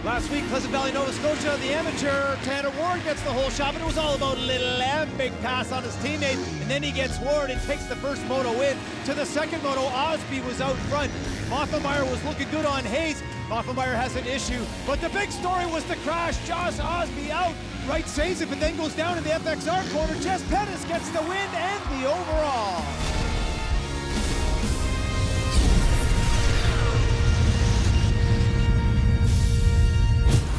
Last week, Pleasant Valley, Nova Scotia, the amateur Tanner Ward gets the whole shot, but it was all about Little M. Big pass on his teammate, and then he gets Ward and takes the first moto win. To the second moto, Osby was out front. Moffenmeyer was looking good on Hayes. Moffenmeyer has an issue, but the big story was the crash. Josh Osby out, Wright saves it, but then goes down in the FXR corner. Jess Pettis gets the win and the overall.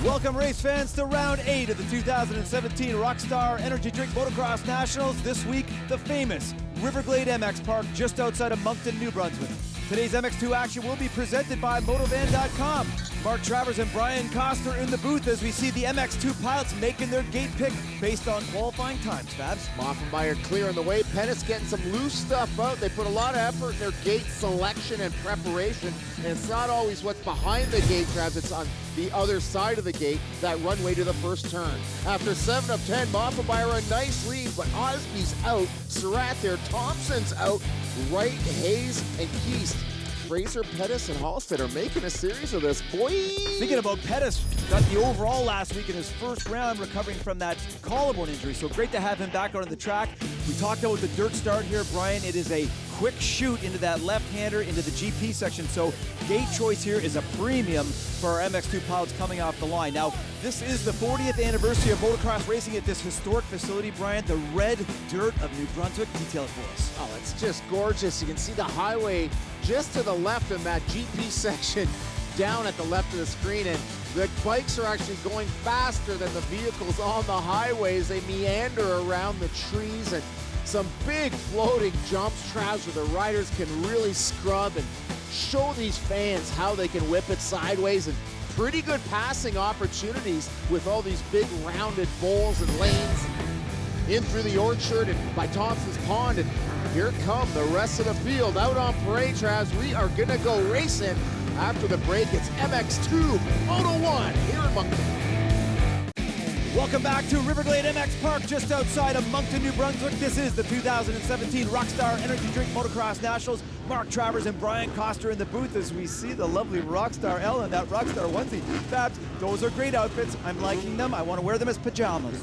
Welcome, race fans, to round 8 of the 2017 Rockstar Energy Drink Motocross Nationals. This week, the famous Riverglade MX Park just outside of Moncton, New Brunswick. Today's MX2 action will be presented by Motovan.com. Mark Travers and Brian Coster in the booth as we see the MX2 pilots making their gate pick based on qualifying times, Fabs. Moffenmeyer clear on the way. Pettis getting some loose stuff out. They put a lot of effort in their gate selection and preparation, and it's not always what's behind the gate, Travs. It's on the other side of the gate, that runway to the first turn. After 7 of 10, Moffenmeyer a nice lead, but Osby's out. Surratt there, Thompson's out. Wright, Hayes, and Keast. Fraser, Pettis, and Halstead are making a series of this, boy. Thinking about Pettis, got the overall last week in his first round, recovering from that collarbone injury, so great to have him back out on the track. We talked about the dirt start here, Brian. It is a quick shoot into that left-hander into the GP section, so gate choice here is a premium for our MX2 pilots coming off the line. Now, this is the 40th anniversary of motocross racing at this historic facility, Brian. The red dirt of New Brunswick. Detail it for us. Oh, it's just gorgeous. You can see the highway just to the left in that GP section down at the left of the screen, and the bikes are actually going faster than the vehicles on the highways. They meander around the trees, and some big floating jumps, Travs, where the riders can really scrub and show these fans how they can whip it sideways, and pretty good passing opportunities with all these big rounded bowls and lanes in through the orchard and by Thompson's Pond. And here come the rest of the field out on parade, Travs. We are gonna go racing after the break. It's MX2 Moto 1 here in Moncton. Welcome back to Riverglade MX Park just outside of Moncton, New Brunswick. This is the 2017 Rockstar Energy Drink Motocross Nationals. Mark Travers and Brian Coster in the booth as we see the lovely Rockstar L in that Rockstar onesie. Fabs, those are great outfits. I'm liking them. I want to wear them as pajamas.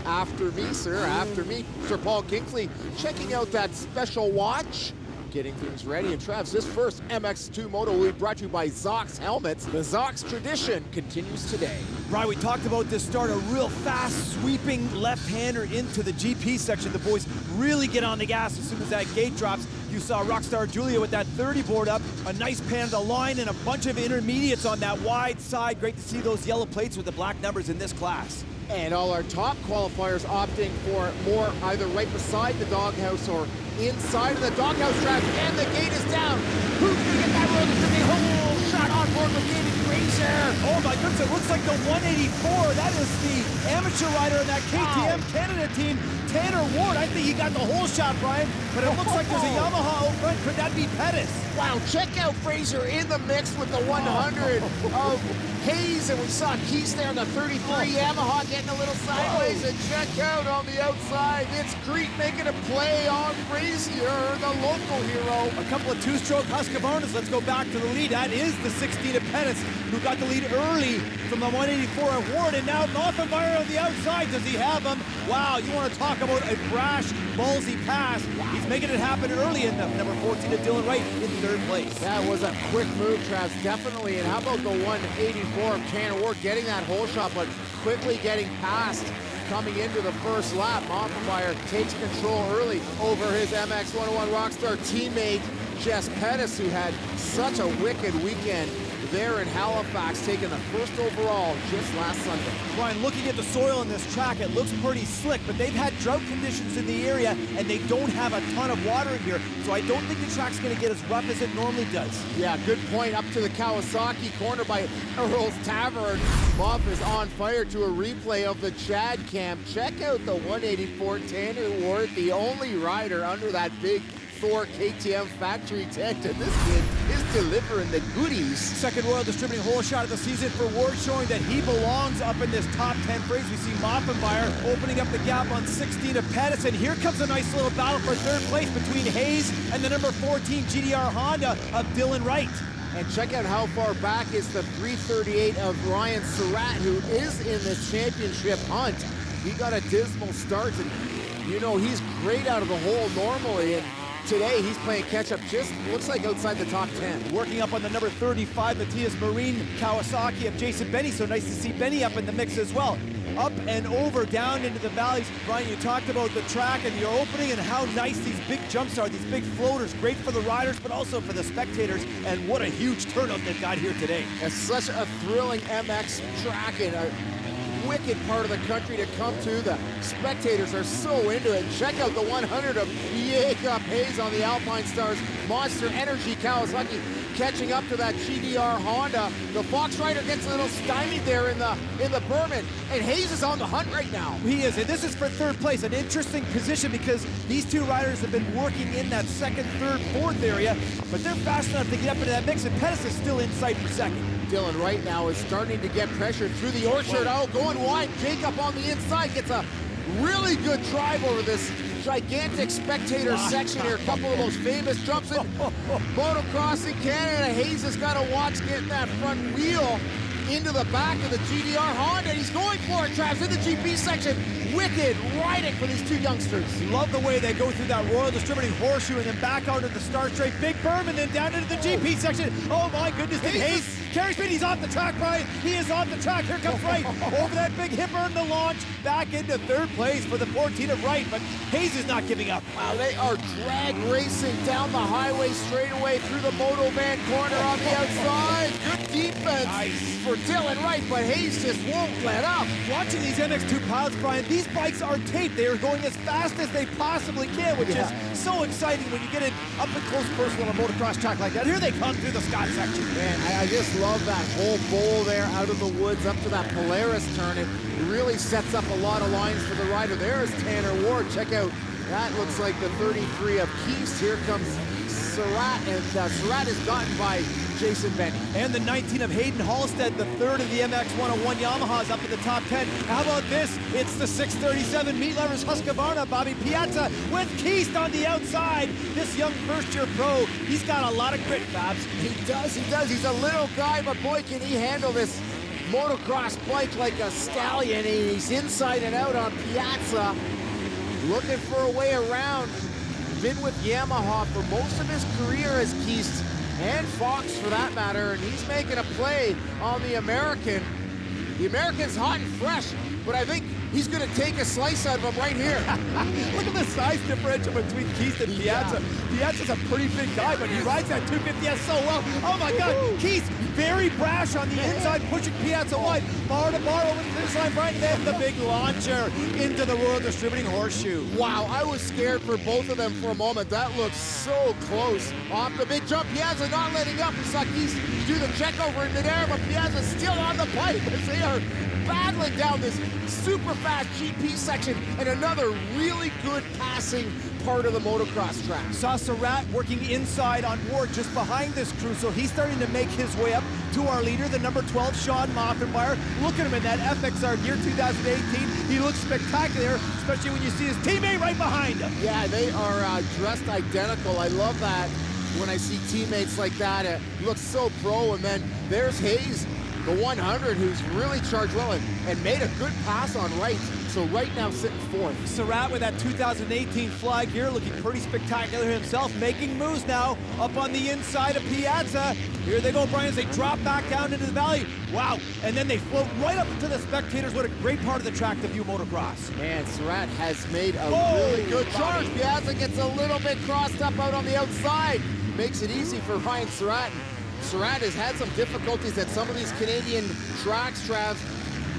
After me, sir, after me. Sir Paul Kinkley checking out that special watch, getting things ready. And Travs, this first MX2 Moto will be brought to you by Zox Helmets. The Zox tradition continues today. Brian, we talked about this start, a real fast sweeping left-hander into the GP section. The boys really get on the gas as soon as that gate drops. You saw Rockstar Julia with that 30 board up, a nice pan of the line, and a bunch of intermediates on that wide side. Great to see those yellow plates with the black numbers in this class. And all our top qualifiers opting for more either right beside the doghouse or inside of the doghouse, Travs, and the gate is down. Who's gonna get that road? It's gonna be a whole shot on board with David Fraser. Oh my goodness, it looks like the 184. That is the amateur rider in that KTM Canada team, Tanner Ward. I think he got the whole shot, Brian, but it looks like there's a Yamaha out front. Could that be Pettis? Wow, check out Fraser in the mix with the 100 of Hayes, and we saw Keys there on the 33 Yamaha getting a little sideways, and check out on the outside, it's Crete making a play on Frazier, the local hero. A couple of two-stroke Husqvarnas. Let's go back to the lead. That is the 16 of Pettis, who got the lead early from the 184 of Ward, and now Moffenmeyer on the outside. Does he have him? Wow, you want to talk about a brash, ballsy pass. He's making it happen early enough. Number 14 of Dylan Wright in third place. That was a quick move, Travs, definitely. And how about the 184 of Tanner Ward getting that whole shot, but quickly getting past coming into the first lap. Moffenmeyer takes control early over his MX101 Rockstar teammate, Jess Pettis, who had such a wicked weekend there in Halifax, taking the first overall just last Sunday. Brian, looking at the soil in this track, it looks pretty slick, but they've had drought conditions in the area, and they don't have a ton of water in here, so I don't think the track's going to get as rough as it normally does. Yeah, good point. Up to the Kawasaki corner by Earl's Tavern. Moff is on fire to a replay of the Chad Cam. Check out the 184 Tanner Ward, the only rider under that big Thor KTM factory tent, and this kid is delivering the goodies. Second Royal distributing whole shot of the season for Ward, showing that he belongs up in this top 10 phrase. We see Moffenmeyer opening up the gap on 16 of Pettis, and here comes a nice little battle for third place between Hayes and the number 14 GDR Honda of Dylan Wright. And check out how far back is the 338 of Ryan Surratt, who is in the championship hunt. He got a dismal start, and you know, he's great out of the hole normally. And today, he's playing catch-up, just looks like outside the top 10. Working up on the number 35, Matthias Marine Kawasaki of Jason Benny. So nice to see Benny up in the mix as well. Up and over, down into the valleys. Brian, you talked about the track and your opening and how nice these big jumps are, these big floaters. Great for the riders, but also for the spectators. And what a huge turnout they've got here today. It's such a thrilling MX track and a wicked part of the country to come to. The spectators are so into it. Check out the 100 of Jacob Hayes on the Alpine Stars Monster Energy Kawasaki, catching up to that GDR Honda. The Fox rider gets a little stymied there in the Berman, and Hayes is on the hunt right now. He is, and this is for third place. An interesting position because these two riders have been working in that second, third, fourth area, but they're fast enough to get up into that mix, and Pettis is still in sight for second. Dylan right now is starting to get pressure through the orchard. Oh, going wide. Jacob on the inside gets a really good drive over this gigantic spectator section here. A couple of those famous jumps in motocross in Canada. Hayes has got to watch getting that front wheel into the back of the GDR Honda. He's going for it, Travis, in the GP section. Wicked riding for these two youngsters. Love the way they go through that Royal Distributing horseshoe and then back out of the start straight. Big berm and then down into the GP section. Oh my goodness, did Hayes carry speed? He's off the track, Brian. He is off the track. Here comes Wright over that big hipper in the launch. Back into third place for the 14 of Wright, but Hayes is not giving up. Wow, they are drag racing down the highway straightaway through the Moto van corner on the outside. Good defense for Dylan Wright, but Hayes just won't let up. Watching these MX2 pilots, Brian, these bikes are taped. They are going as fast as they possibly can, which is so exciting when you get it up and close personal on a motocross track like that. Here they come through the Scott section. Man, I just love that whole bowl there out of the woods up to that Polaris turn. It really sets up a lot of lines for the rider. There's Tanner Ward. Check out, that looks like the 33 of Keast. Here comes Surratt, and Surratt is gotten by Jason Benny. And the 19 of Hayden Halstead, the third of the MX101 Yamahas up in the top 10. How about this? It's the 637 Meat Lovers Husqvarna, Bobby Piazza with Keast on the outside. This young first-year pro, he's got a lot of grit, Babs. He does. He's a little guy, but boy, can he handle this motocross bike like a stallion. He's inside and out on Piazza, looking for a way around. Been with Yamaha for most of his career as Keast, and Fox for that matter, and he's making a play on the American. The American's hot and fresh, but I think he's gonna take a slice out of him right here. Look at the size differential between Keast and Piazza. Piazza's a pretty big guy, but he rides that 250S so well. Oh my God, Keast very brash on the inside, pushing Piazza wide. Bar to bar over the finish line, Brian, then the big launcher into the Royal Distributing horseshoe. Wow, I was scared for both of them for a moment. That looks so close. Off the big jump, Piazza not letting up. We saw Keast do the check over in midair, but Piazza's still on the pipe as they are battling down this super fast GP section, and another really good passing part of the motocross track. Saw Surratt working inside on Ward just behind this crew, so he's starting to make his way up to our leader, the number 12, Sean Moffenmeyer. Look at him in that FXR gear 2018. He looks spectacular, especially when you see his teammate right behind him. Yeah, they are dressed identical. I love that when I see teammates like that. It looks so pro, and then there's Hayes, the 100, who's really charged well and made a good pass on Wright. So Wright now sitting fourth. Surratt with that 2018 fly gear, looking pretty spectacular himself, making moves now up on the inside of Piazza. Here they go, Brian, as they drop back down into the valley. Wow, and then they float right up to the spectators. What a great part of the track to view motocross. Man, Surratt has made a really good charge. Piazza gets a little bit crossed up out on the outside. Makes it easy for Ryan Surratt. Surratt has had some difficulties at some of these Canadian tracks, Trav.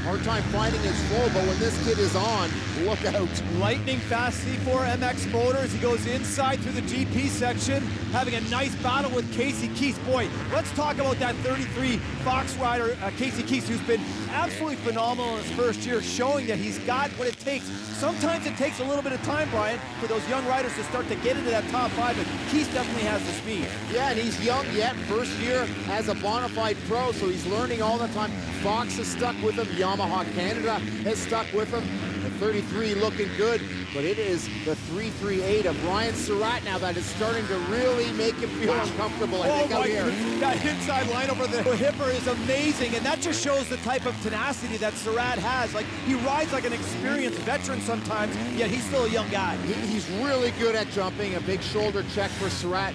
Hard time finding his flow, but when this kid is on, look out. Lightning fast C4 MX motors. He goes inside through the GP section, having a nice battle with Casey Keast. Boy, let's talk about that 33 Fox rider, Casey Keast, who's been absolutely phenomenal in his first year, showing that he's got what it takes. Sometimes it takes a little bit of time, Brian, for those young riders to start to get into that top five, but Keast definitely has the speed. Yeah, and he's young yet, first year as a bona fide pro, so he's learning all the time. Fox has stuck with him, Yamaha Canada has stuck with him. 33 looking good, but it is the 338 of Ryan Surratt now that is starting to really make him feel uncomfortable, I think, out here. That inside line over the hipper is amazing, and that just shows the type of tenacity that Surratt has. Like, he rides like an experienced veteran sometimes, yet he's still a young guy. He's really good at jumping. A big shoulder check for Surratt.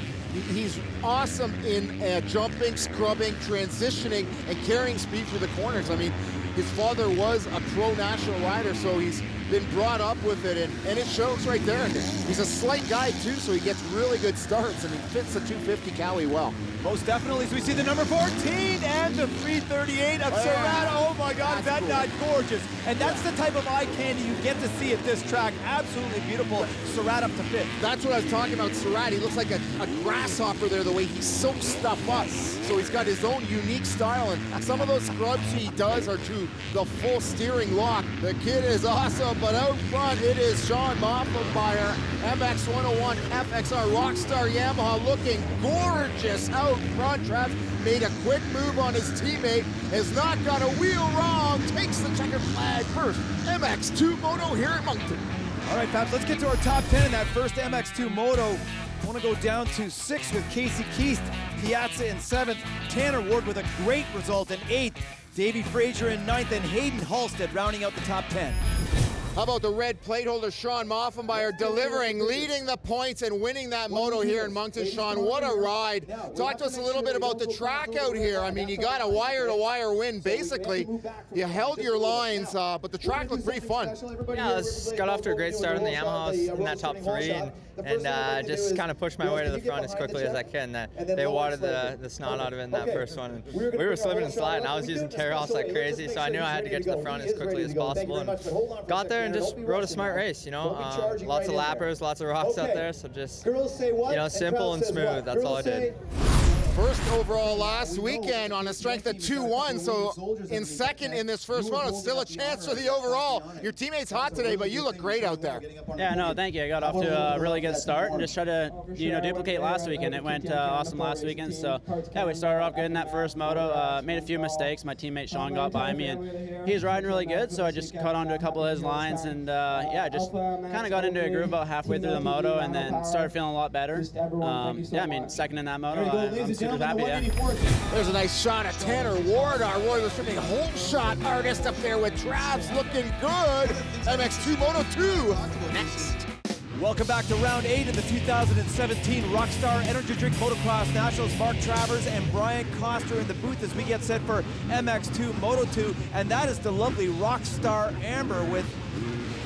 He's awesome in jumping, scrubbing, transitioning, and carrying speed through the corners. I mean, his father was a pro national rider, so he's been brought up with it, and it shows right there. He's a slight guy too, so he gets really good starts, and he fits the 250 Cali well. Most definitely. So we see the number 14 and the 338 of Surratt. Oh my God, is that cool. Not gorgeous? And that's the type of eye candy you get to see at this track. Absolutely beautiful. Surratt up to 5th. That's what I was talking about. Surratt, he looks like a grasshopper there, the way he soaks stuff up. So he's got his own unique style, and some of those scrubs he does are to the full steering lock. The kid is awesome, but out front it is Sean Moffenmeyer, MX101 FXR Rockstar Yamaha, looking gorgeous out front. Trav made a quick move on his teammate, has not got a wheel wrong, takes the checkered flag first. MX2 Moto here at Moncton. All right, Fabs, let's get to our top 10 in that first MX2 Moto. I want to go down to 6 with Casey Keast, Piazza in 7th, Tanner Ward with a great result in 8th, Davey Frazier in 9th, and Hayden Halstead rounding out the top 10. How about the red plate holder, Sean Moffenmeyer, delivering, leading the points and winning that moto here in Moncton. Sean, what a ride. Talk to us a little bit about the track out here. I mean, you got a wire-to-wire win, basically. You held your lines, but the track looked pretty fun. Yeah, I got off to a great start in the Yamaha. I was in that top 3, and just kind of pushed my way to the front as quickly as I can. They watered the snot out of it in that first one. And we were slipping and sliding. I was using tear-offs like crazy, so I knew I had to get to the front as quickly as possible. And got there and just rode a smart race, you know. Lots of lappers, lots of rocks out there, so just, you know, simple and smooth. That's all I did. First overall last weekend on a strength of 2-1, so in second in this first one, it's still a chance for the overall. Your teammate's hot today, but you look great out there. Yeah, no, thank you. I got off to a really good start and just tried to, you know, duplicate last weekend. It went awesome last weekend, so yeah, we started off good in that first moto. Made a few mistakes. My teammate Sean got by me, and he was riding really good, so I just caught on to a couple of his lines, and yeah, just kind of got into a groove about halfway through the moto, and then started feeling a lot better. Yeah, I mean, second in that moto, I'm super happy. Yeah. There's a nice shot of Tanner Ward, our Royal Stripping home shot artist up there with Travs looking good. MX2 Moto 2 next. Welcome back to round 8 of the 2017 Rockstar Energy Drink Motocross Nationals. Mark Travers and Brian Coster in the booth as we get set for MX2 Moto 2, and that is the lovely Rockstar Amber with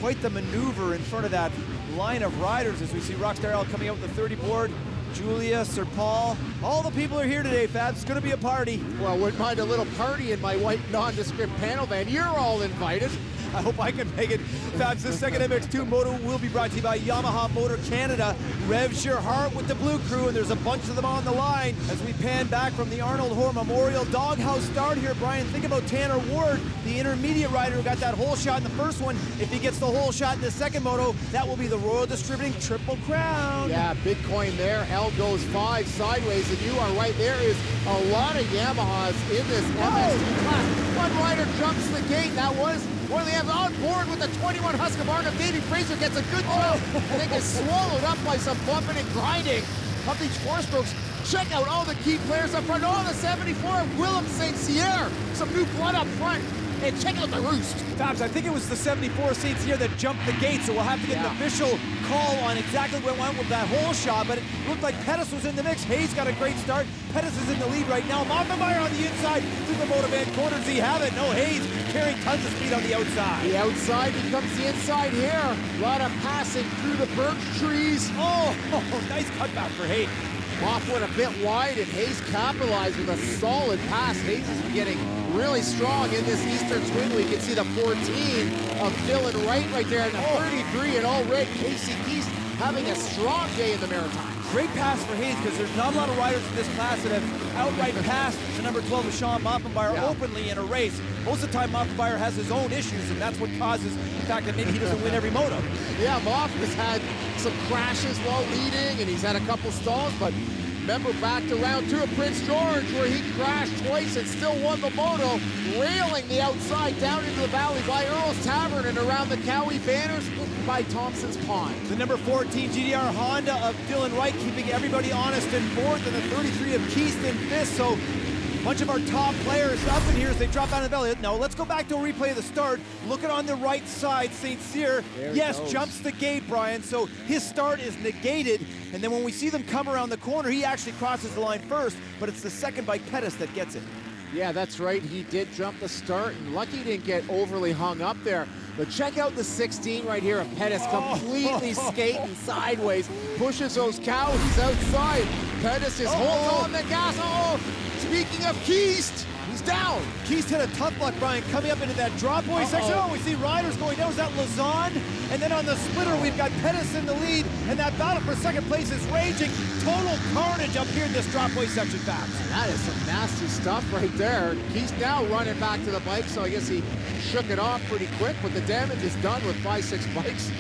quite the maneuver in front of that line of riders as we see Rockstar L coming out with the 30 board. Julia, Sir Paul, all the people are here today, Fabs. It's going to be a party. Well, wouldn't mind a little party in my white nondescript panel van. You're all invited. I hope I can make it. Fabs, this second MX2 Moto will be brought to you by Yamaha Motor Canada. Revs your heart with the Blue Crew, and there's a bunch of them on the line as we pan back from the Arnold Hoare Memorial Doghouse start here. Brian, think about Tanner Ward, the intermediate rider who got that hole shot in the first one. If he gets the hole shot in the second moto, that will be the Royal Distributing Triple Crown. Yeah, big coin there. L goes 5 sideways, and you are right. There is a lot of Yamahas in this MX2 class. One rider jumps the gate. That was one of the Yamahas on board with the 21 Husqvarna. Davey Fraser gets a good jump, and then gets swallowed up by some bumping and grinding of these 4-strokes. Check out all the key players up front. Oh, the 74 of Willem St. Cyr. Some new blood up front. And check out the roost. Fabs, I think it was the 74 St. Cyr that jumped the gate, so we'll have to get an official call on exactly what went with that hole shot, but it looked like Pettis was in the mix. Hayes got a great start. Pettis is in the lead right now. Moffenmeyer on the inside through the Motovan corner. Does he have it? No, Hayes carrying tons of speed on the outside. The outside becomes the inside here. A lot of passing through the birch trees. Oh, nice cutback for Hayes. Moff went a bit wide, and Hayes capitalized with a solid pass. Hayes is getting really strong in this eastern swing. We can see the 14 of Dylan Wright right there, and the 33 in all red. Casey Keast having a strong day in the Maritimes. Great pass for Hayes, because there's not a lot of riders in this class that have outright passed the number 12 of Sean Moffenmeyer openly in a race. Most of the time, Moffenmeyer has his own issues, and that's what causes the fact that maybe he doesn't win every moto. Yeah, Moff has had some crashes while leading, and he's had a couple stalls, but Remember back to round 2 of Prince George where he crashed twice and still won the Moto, railing the outside down into the valley by Earl's Tavern and around the Cowie Banners by Thompson's Pond. The number 14 GDR Honda of Dylan Wright keeping everybody honest in 4th, and the 33 of Keyston 5th. So a bunch of our top players up in here as they drop down the valley. Now let's go back to a replay of the start. Look at on the right side, St. Cyr. Yes, jumps the gate, Brian. So his start is negated. And then when we see them come around the corner, he actually crosses the line first, but it's the second bike Pettis that gets it. Yeah, that's right. He did jump the start, and lucky he didn't get overly hung up there. But check out the 16 right here of Pettis completely skating sideways, pushes those cowies outside. Pettis is holding on the gas. Speaking of Keast, he's down. Keast hit a tough luck, Brian, coming up into that drop boy section. Oh, we see riders going down. Is that Lausanne? And then on the splitter, we've got Pettis in the lead, and that battle for second place is raging. Total carnage up here in this drop boy section, Babs. That is some nasty stuff right there. Keast now running back to the bike, so I guess he shook it off pretty quick, but the damage is done with 5-6 bikes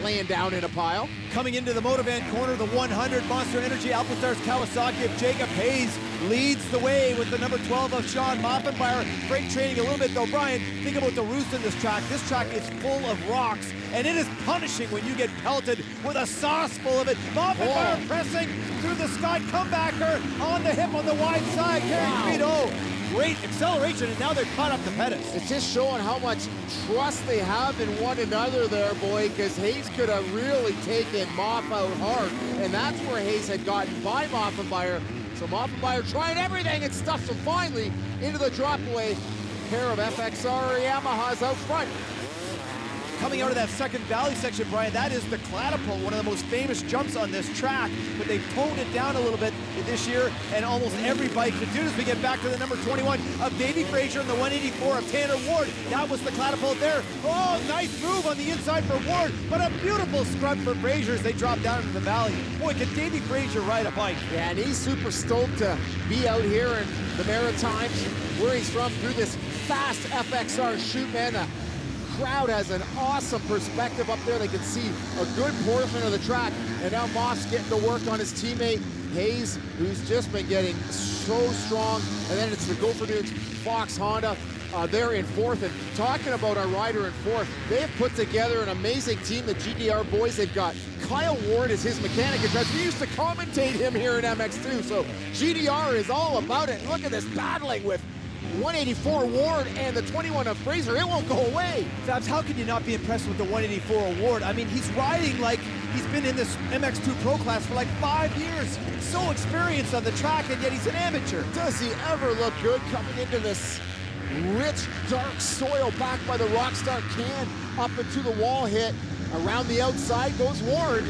laying down in a pile. Coming into the Motovan corner, the 100 Monster Energy Alpestars Kawasaki of Jacob Hayes leads the way with the number 12 of Sean Moffenbauer. Freight training a little bit though. Brian, think about the roost in this track. This track is full of rocks, and it is punishing when you get pelted with a sauce full of it. Moffenbauer pressing through the sky, comebacker on the hip on the wide side, carrying speed. Oh, great acceleration, and now they're caught up to Pettis. It's just showing how much trust they have in one another there, boy, because Hayes could have really taken Moff out hard, and that's where Hayes had gotten by Moffenbauer. So Moffenbauer trying everything and stuffs him finally into the drop away. Pair of FXR Yamahas out front. Coming out of that second valley section, Brian, that is the Catapult, one of the most famous jumps on this track, but they've toned it down a little bit this year, and almost every bike can do this. We get back to the number 21 of Davey Frazier and the 184 of Tanner Ward. That was the Catapult there. Oh, nice move on the inside for Ward, but a beautiful scrub for Frazier as they drop down into the valley. Boy, can Davey Frazier ride a bike. Yeah, and he's super stoked to be out here in the Maritimes, where he's from, through this fast FXR chute, man. Crowd has an awesome perspective up there. They can see a good portion of the track, and now Moss getting to work on his teammate Hayes, who's just been getting so strong. And then it's the Gopher Dudes Fox Honda. They're in 4th, and talking about our rider in 4th, they have put together an amazing team, the GDR boys. They've got Kyle Ward as his mechanic in charge. We used to commentate him here in MX2, so GDR is all about it. Look at this battling with 184 Ward and the 21 of Fraser. It won't go away. Fabs, how can you not be impressed with the 184 award? I mean, he's riding like he's been in this MX2 Pro class for like 5 years. So experienced on the track, and yet he's an amateur. Does he ever look good coming into this rich, dark soil backed by the Rockstar can? Up into the wall hit. Around the outside goes Ward.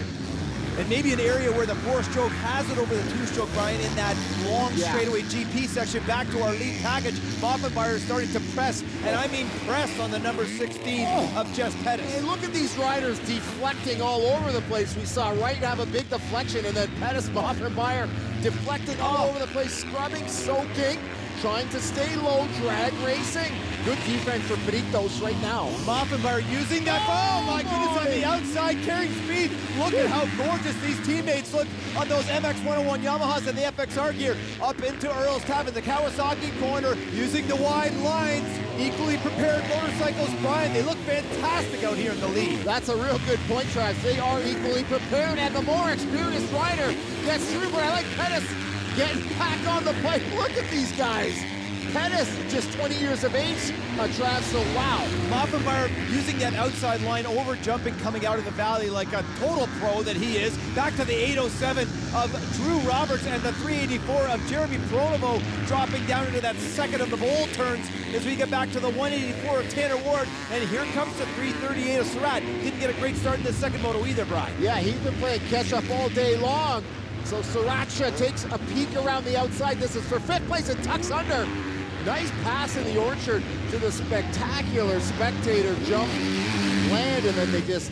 And maybe an area where the 4-stroke has it over the 2-stroke, Brian, in that long straightaway GP section. Back to our lead package. Moffenbauer is starting to press, and I mean press on the number 16 of Jess Pettis. And look at these riders deflecting all over the place. We saw Wright have a big deflection, and then Pettis, Moffenbauer deflecting all over the place, scrubbing, soaking, trying to stay low, drag racing. Good defense for Peritos right now. Moffenbauer using that. Oh my goodness, on the outside, carrying speed. Look at how gorgeous these teammates look on those MX101 Yamahas and the FXR gear. Up into Earl's Tavern, the Kawasaki corner, using the wide lines. Equally prepared motorcycles, Brian. They look fantastic out here in the lead. That's a real good point, Travis. They are equally prepared, and the more experienced rider gets through, but I like Pettis getting back on the bike. Look at these guys. Pettis, just 20 years of age, Trav, so wow. Moffenbauer using that outside line, over jumping, coming out of the valley like a total pro that he is. Back to the 807 of Drew Roberts and the 384 of Jeremy Pronovo, dropping down into that second of the bowl turns as we get back to the 184 of Tanner Ward. And here comes the 338 of Surratt. Didn't get a great start in the second moto either, Brian. Yeah, he's been playing catch up all day long. So Sriracha takes a peek around the outside. This is for 5th place and tucks under. Nice pass in the orchard to the spectacular spectator jump land, and then they just,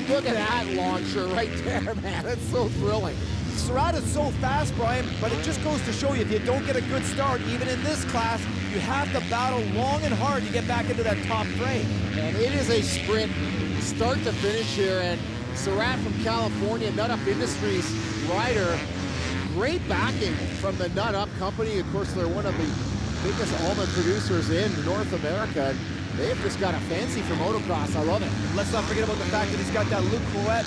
look at that launcher right there, man. It's so thrilling. Surratt is so fast, Brian, but it just goes to show you, if you don't get a good start, even in this class, you have to battle long and hard to get back into that top frame. And it is a sprint, start to finish here, and Surratt from California, Nut Up Industries rider, great backing from the Nut Up Company. Of course, they're one of the biggest almond producers in North America. They have just got a fancy for motocross. I love it. Let's not forget about the fact that he's got that Luke Clouet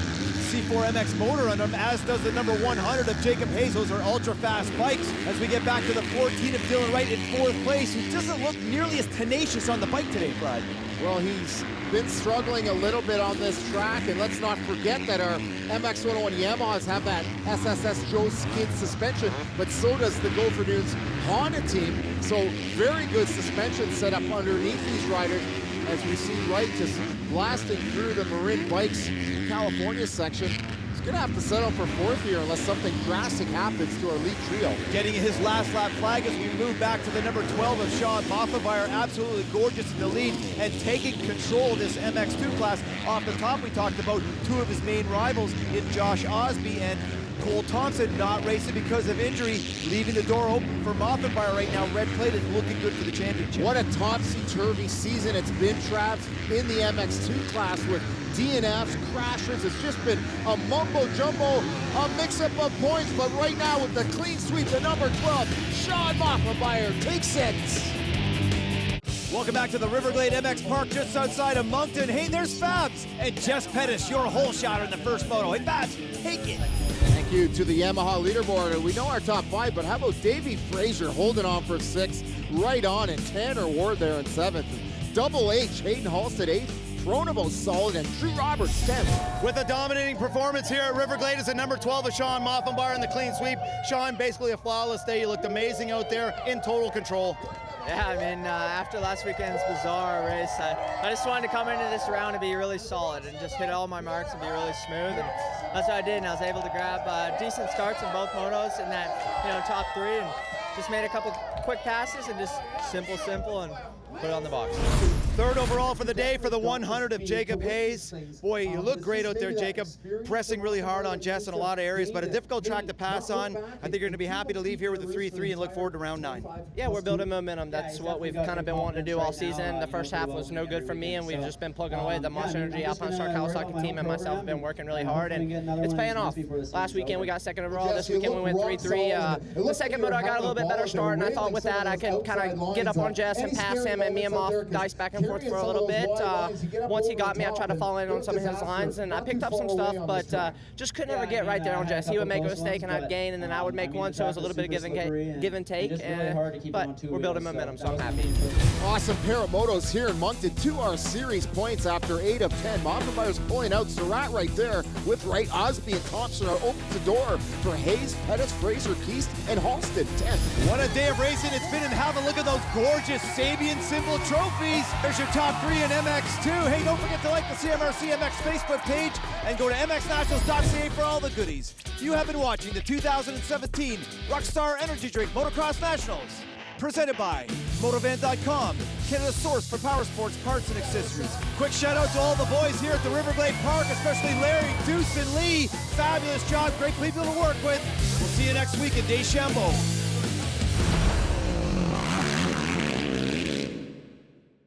C4MX motor under him, as does the number 100 of Jacob Hayes. Those are ultra-fast bikes. As we get back to the 14 of Dylan Wright in 4th place, who doesn't look nearly as tenacious on the bike today, Brad. Well, he's been struggling a little bit on this track, and let's not forget that our MX101 Yamahas have that SSS Joe Skid suspension, but so does the Gopher Dunes Honda team. So very good suspension set up underneath these riders, as we see Wright just blasting through the Marin Bikes California section. He's gonna have to settle for 4th here unless something drastic happens to our lead trio. Getting his last lap flag as we move back to the number 12 of Sean Moffenbauer. Absolutely gorgeous in the lead and taking control of this MX2 class. Off the top, we talked about 2 of his main rivals in Josh Osby and Cole Thompson, not racing because of injury, leaving the door open for Moffenbauer right now. Red plate is looking good for the championship. What a topsy-turvy season it's been, Travs, in the MX2 class with DNFs, crashes. It's just been a mumbo-jumbo, a mix-up of points, but right now with the clean sweep, the number 12, Sean Moffenbauer takes it. Welcome back to the Riverglade MX Park just outside of Moncton. Hey, there's Fabs and Jess Pettis, your hole shotter in the first moto. Hey, Fabs, take it. Thank you to the Yamaha leaderboard. We know our top 5, but how about Davey Fraser holding on for 6th, right on, and Tanner Ward there in 7th. Double H, Hayden Halstead 8th, Pronovo solid, and Drew Roberts 10th. With a dominating performance here at Riverglade is the number 12 of Sean Moffenbauer in the clean sweep. Sean, basically a flawless day. You looked amazing out there, in total control. Yeah, I mean, after last weekend's bizarre race, I just wanted to come into this round and be really solid and just hit all my marks and be really smooth. And that's what I did, and I was able to grab decent starts in both motos in that, top 3, and just made a couple quick passes and just simple, and put it on the box. 3rd overall for the day for the 100 of Jacob Hayes. Boy, you look great out there, Jacob. Pressing really hard on Jess in a lot of areas, but a difficult track to pass on. I think you're going to be happy to leave here with a 3-3 and look forward to round 9. Yeah, we're building momentum. That's what we've kind of been wanting to do all season. The first half was no good for me, and we've just been plugging away. The Monster Energy Alpine Star Kawasaki team and myself have been working really hard, and it's paying off. Last weekend we got 2nd overall. This weekend we went 3-3. The second moto I got a little bit better start, and I thought with that I could kind of get up on Jess and pass him, and me and Moff dice back and forth for a little bit. Once he got me, I tried to fall in on some of his lines, and I picked up some stuff, but just could never get right there on Jess. He would make a mistake, and I'd gain, and then I would make one, so it was a little bit of give and take, but we're building momentum, so I'm happy. Awesome pair of motos here in Moncton. 2R Series points after 8 of 10. Moffenbauer's pulling out Surratt right there with Wright, Osby, and Thompson are opens the door for Hayes, Pettis, Fraser, Keast, and Halstead 10th. What a day of racing it's been, and have a look at those gorgeous Sabian symbol trophies. There's your top 3 in MX2. Hey, don't forget to like the CMRC MX Facebook page and go to mxnationals.ca for all the goodies. You have been watching the 2017 Rockstar Energy Drink Motocross Nationals, presented by Motovan.com, Canada's source for power sports parts and accessories. Quick shout out to all the boys here at the Riverglade Park, especially Larry, Deuce, and Lee. Fabulous job, great people to work with. We'll see you next week in Deschambault.